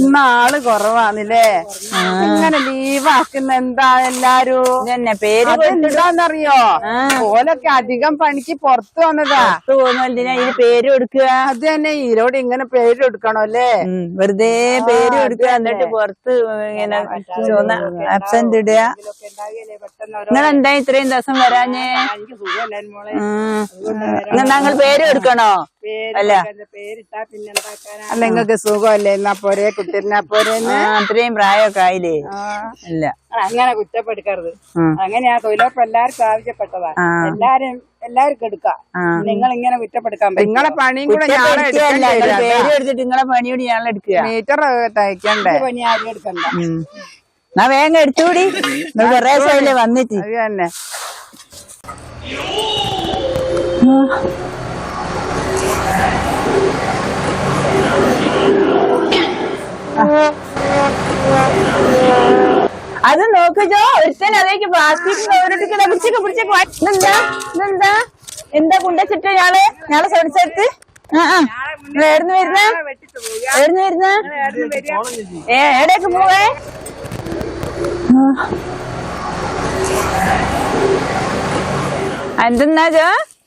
ഇന്നാള് കുറവാന്നില്ലേ? ഇങ്ങനെ ലീവാക്കുന്ന എന്താ എല്ലാരും? പേര് എന്താന്നറിയോ? ഓലൊക്കെ അധികം പണിക്ക് പുറത്തു വന്നതാ. പോകുന്നതിനാ ഇതിന് പേര് കൊടുക്കുക. അത് തന്നെ ഈരോട് ഇങ്ങനെ പേര് കൊടുക്കണോ അല്ലേ? വെറുതെ പേര് കൊടുക്കുക, എന്നിട്ട് പുറത്ത് ഇങ്ങനെ അബ്സെന്റ് ഇടുക. നിങ്ങളെന്താ ഇത്രയും ദിവസം വരാഞ്ഞേ? ഞങ്ങൾ പേര് കൊടുക്കണോ? അല്ല അല്ല നിങ്ങൾക്ക് സുഖമല്ലേ? എന്നാ പോരെ കുട്ടിരുന്നാ പോരെ? അത്രയും പ്രായമൊക്കെ ആയില്ലേ? ഇല്ല, അങ്ങനെ കുറ്റപ്പെടുക്കരുത്. അങ്ങനെയാ തൊഴിലുറപ്പ് എല്ലാവർക്കും ആവശ്യപ്പെട്ടതാ. എല്ലാവർക്കും എടുക്കാം. നിങ്ങൾ ഇങ്ങനെ കുറ്റപ്പെടുക്കാൻ പറ്റും. നിങ്ങളെ പണിയും കൂടെ പേര് എടുത്തിട്ട് നിങ്ങളെ പണിയോട് ഞങ്ങൾ എടുക്കുക. മീറ്റർ തയ്ക്കണ്ടേ? പണി ആരും എടുക്കണ്ട. എന്നാ വേഗം എടുത്തുകൂടി, കൊറേ ദിവസമല്ലേ വന്നിട്ട്. അത് തന്നെ. അത് നോക്കോ, ഒരുത്തൻ അതേക്ക് പ്ലാസ്റ്റിക് പിടിച്ചേക്ക്. എന്താ കുണ്ടച്ചിട്ട് ഞാളെ ശ്രമിച്ചെടുത്ത് എവിടുന്ന് വരുന്ന എവിടേക്ക് പോവേ? എന്തെന്നാ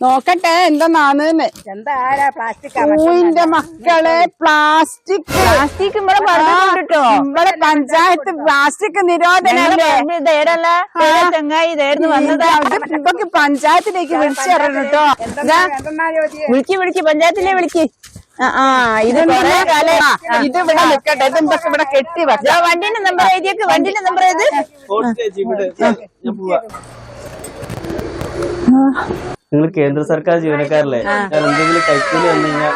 നോക്കട്ടെ എന്താന്ന്. എന്താ പ്ലാസ്റ്റിക്? പൂവിന്റെ മക്കളെ പ്ലാസ്റ്റിക് ഇവിടെ പറഞ്ഞിട്ടോ. നമ്മളെ പഞ്ചായത്ത് പ്ലാസ്റ്റിക് നിരോധന ചങ്ങായി ഇതായിരുന്നു വന്നതാ. ഇതൊക്കെ പഞ്ചായത്തിലേക്ക് വിളിച്ചിറങ്ങട്ടോ. വിളിക്ക് പഞ്ചായത്തിലേ വിളിക്ക്. ഇത് ഇവിടെ നിൽക്കട്ടെ. ഇതെന്തൊക്കെ ഇവിടെ കെട്ടി വെച്ചാ. വണ്ടീന്റെ നമ്പർ എഴുതിയൊക്കെ, വണ്ടീന്റെ നമ്പർ ഏത്? നിങ്ങൾ കേന്ദ്ര സർക്കാർ ജീവനക്കാരല്ലേ? എന്തെങ്കിലും കൈക്കൂലി വന്നു കഴിഞ്ഞാൽ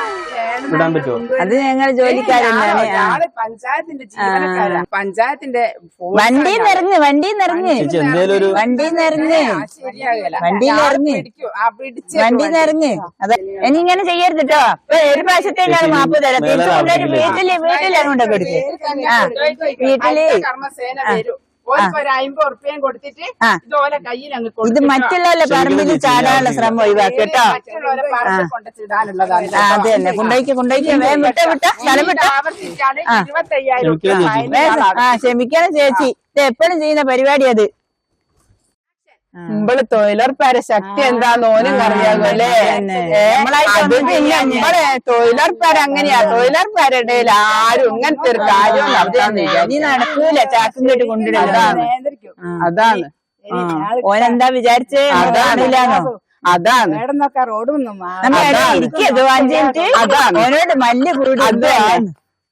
വിടാൻ പറ്റുമോ? അത് ഞങ്ങൾ ജോലിക്കാരനാണ്. പഞ്ചായത്തിന്റെ ജീവനക്കാരാ. പഞ്ചായത്തിന്റെ വണ്ടിന്ന് ഇറങ്ങ് എന്തേലും ഒരു വണ്ടിന്ന് ഇറങ്ങ്. അതെ, ഇനി ഇങ്ങനെ ചെയ്യരുത് കേട്ടോ. ഒരു പ്രാവശ്യത്തെ ഞാൻ മാപ്പ് തരാം. തിരിച്ചു കൊണ്ടുപോയി വീട്ടിൽ അങ്ങോട്ടൊക്കെ എടുക്ക്. വീട്ടില് ഇത് മറ്റുള്ള പറമ്പിൽ ചാടാനുള്ള ശ്രമം ഒഴിവാക്കി കേട്ടോ. അത് തന്നെ കൊണ്ടുപോയിക്ക് വിട്ട സ്ഥലം വിട്ട. ക്ഷമിക്കണം ചേച്ചി, ഇത് എപ്പോഴും ചെയ്യുന്ന പരിപാടി അത്. നമ്മള് തൊഴിലുറപ്പാരെ ശക്തി എന്താന്ന് ഓനും അറിയാമോ അല്ലേ? അത് പിന്നെ നമ്മളെ തൊഴിലുറപ്പാര് അങ്ങനെയാ. തൊഴിലുറപ്പാരുടെ ഇടയിൽ ആരും ഇങ്ങനത്തെ ഒരു കാര്യം നീ നടക്കൂല. ചാക്കും കേട്ട് കൊണ്ടിടുന്നതാണ്. അതാണ്. ഓനെന്താ വിചാരിച്ചേ? അതാണ് റോഡൊന്നും ഇരിക്കത് 5 മിനിറ്റ്. ഓനോട് മല്ല് കൂടി.